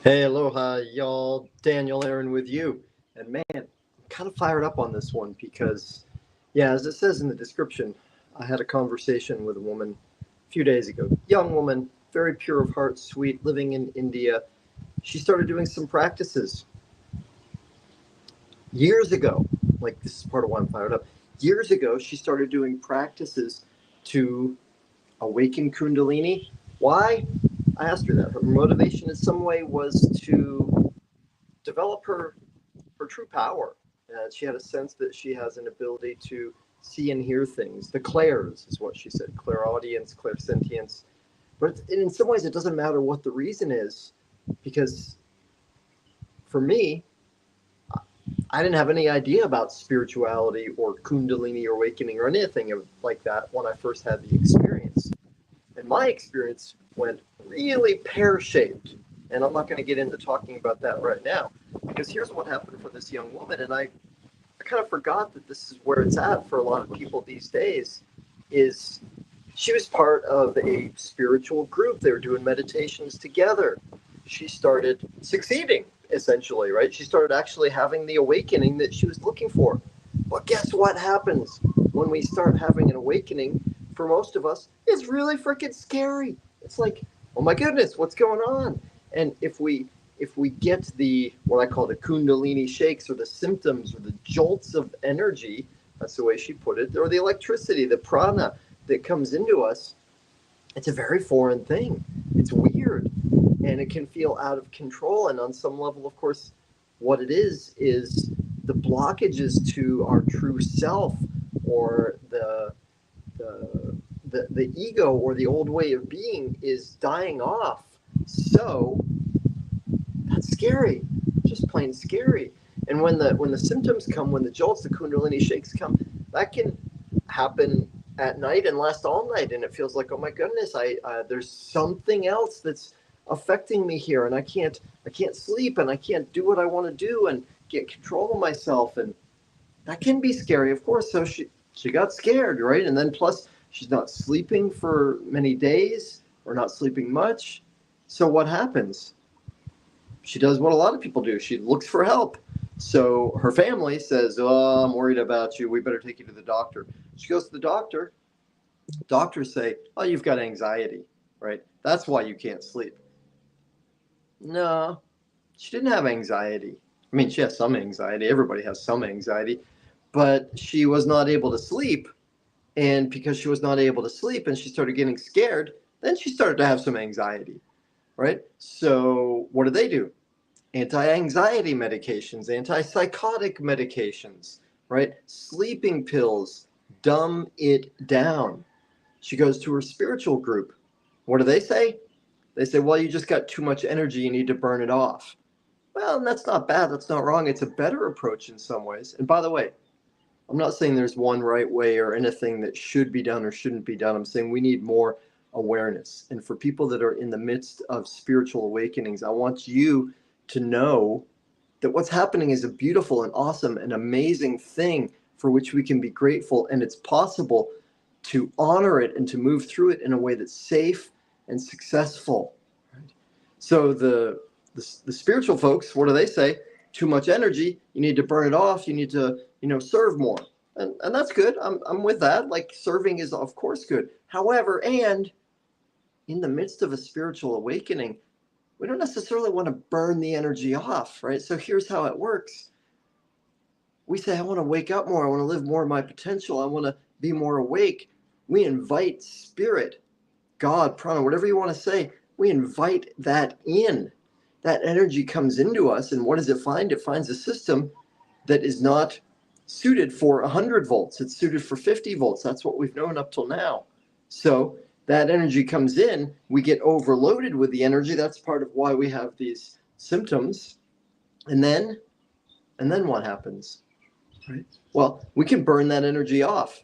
Hey, aloha, y'all. Daniel Aaron with you. And man, I'm kind of fired up on this one because, yeah, as it says in the description, I had a conversation with a woman a few days ago. Young woman, very pure of heart, sweet, living in India. She started doing some practices years ago. Like, this is part of why I'm fired up. Years ago, she started doing practices to awaken Kundalini. Why? I asked her that. Her motivation in some way was to develop her true power. She had a sense that she has an ability to see and hear things. The clairs is what she said: clairaudience, clairsentience. But in some ways, it doesn't matter what the reason is, because for me, I didn't have any idea about spirituality or Kundalini or awakening or anything like that when I first had the experience. And my experience went really pear shaped. And I'm not going to get into talking about that right now, because here's what happened for this young woman. And I kind of forgot that this is where it's at for a lot of people these days. Is she was part of a spiritual group. They were doing meditations together. She started succeeding, essentially, right? She started actually having the awakening that she was looking for. But guess what happens when we start having an awakening? For most of us, it's really freaking scary. It's like, oh my goodness, what's going on? And if we get the what I call the Kundalini shakes, or the symptoms, or the jolts of energy, that's the way she put it, or the electricity, the prana that comes into us, it's a very foreign thing. It's weird, and it can feel out of control. And on some level, of course, what it is the blockages to our true self, or the ego, or the old way of being is dying off. So that's scary, just plain scary. And when the symptoms come, when the jolts, the Kundalini shakes come, that can happen at night and last all night, and it feels like, oh my goodness, I there's something else that's affecting me here, and I can't sleep, and I can't do what I want to do and get control of myself, and that can be scary, of course. So she got scared, right? And then plus she's not sleeping for many days, or not sleeping much. So what happens? She does what a lot of people do. She looks for help. So her family says, "Oh, I'm worried about you. We better take you to the doctor." She goes to the doctor. Doctors say, "Oh, you've got anxiety, right? That's why you can't sleep." No, she didn't have anxiety. I mean, she has some anxiety. Everybody has some anxiety, but she was not able to sleep. And because she was not able to sleep and she started getting scared, then she started to have some anxiety, right? So what do? Anti-anxiety medications, antipsychotic medications, right? Sleeping pills, dumb it down. She goes to her spiritual group. What do they say? They say, well, you just got too much energy, you need to burn it off. Well, and that's not bad, that's not wrong. It's a better approach in some ways. And by the way, I'm not saying there's one right way or anything that should be done or shouldn't be done. I'm saying we need more awareness. And for people that are in the midst of spiritual awakenings, I want you to know that what's happening is a beautiful and awesome and amazing thing for which we can be grateful. And it's possible to honor it and to move through it in a way that's safe and successful. Right? So the spiritual folks, what do they say? Too much energy, you need to burn it off, you need to, serve more. And that's good. I'm with that. Like, serving is of course good. However, and in the midst of a spiritual awakening, we don't necessarily want to burn the energy off, right? So here's how it works. We say, I want to wake up more. I want to live more of my potential. I want to be more awake. We invite spirit, God, prana, whatever you want to say. We invite that in. That energy comes into us. And what does it find? It finds a system that is not suited for 100 volts. It's suited for 50 volts. That's what we've known up till now. So that energy comes in, we get overloaded with the energy. That's part of why we have these symptoms. And then what happens? Right? Well, we can burn that energy off.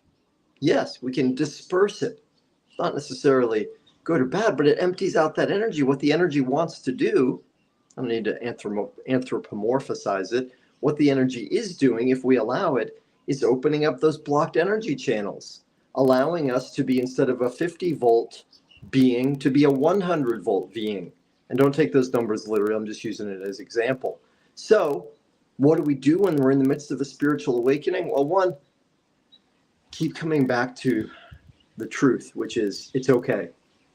Yes, we can disperse it. It's not necessarily good or bad, but it empties out that energy. What the energy wants to do, I don't need to anthropomorphize it. What the energy is doing, if we allow it, is opening up those blocked energy channels, allowing us to be, instead of a 50 volt being, to be a 100 volt being. And don't take those numbers literally. I'm just using it as example. So what do we do when we're in the midst of a spiritual awakening? Well, one, keep coming back to the truth, which is it's okay.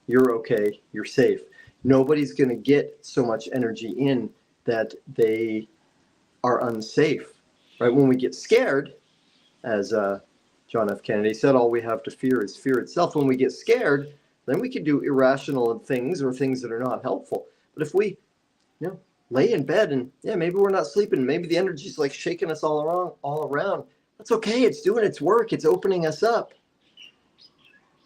You're okay. You're safe. Nobody's going to get so much energy in that they are unsafe, right? When we get scared, as John F. Kennedy said, all we have to fear is fear itself. When we get scared, then we can do irrational things or things that are not helpful. But if we, lay in bed and maybe we're not sleeping, maybe the energy's like shaking us all around. That's okay. It's doing its work. It's opening us up.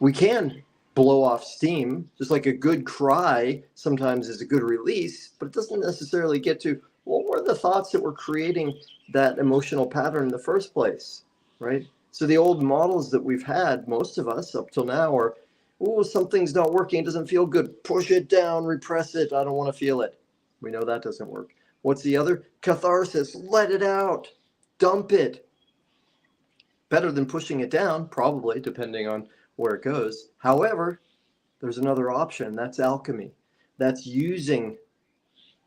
We can blow off steam, just like a good cry sometimes is a good release, but it doesn't necessarily get to what were the thoughts that were creating that emotional pattern in the first place, right? So the old models that we've had, most of us up till now, are, oh, something's not working, it doesn't feel good, push it down, repress it, I don't want to feel it. We know that doesn't work. What's the other? Catharsis, let it out, dump it. Better than pushing it down, probably, depending on where it goes. However, there's another option. That's alchemy. That's using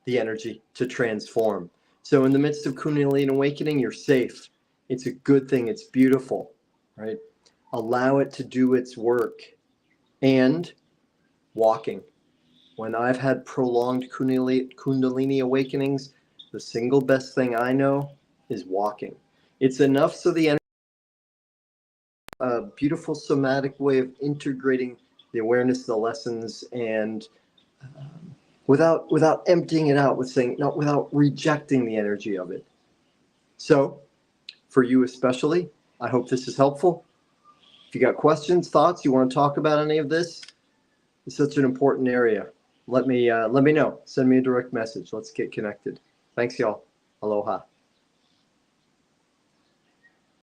the energy to transform. So in the midst of Kundalini awakening, you're safe. It's a good thing. It's beautiful, right? Allow it to do its work. And walking. When I've had prolonged Kundalini awakenings, the single best thing I know is walking. It's enough so the energy, a beautiful somatic way of integrating the awareness, the lessons, and without emptying it out, without rejecting the energy of it. So, for you especially, I hope this is helpful. If you got questions, thoughts, you want to talk about any of this, it's such an important area. Let me know. Send me a direct message. Let's get connected. Thanks, y'all. Aloha.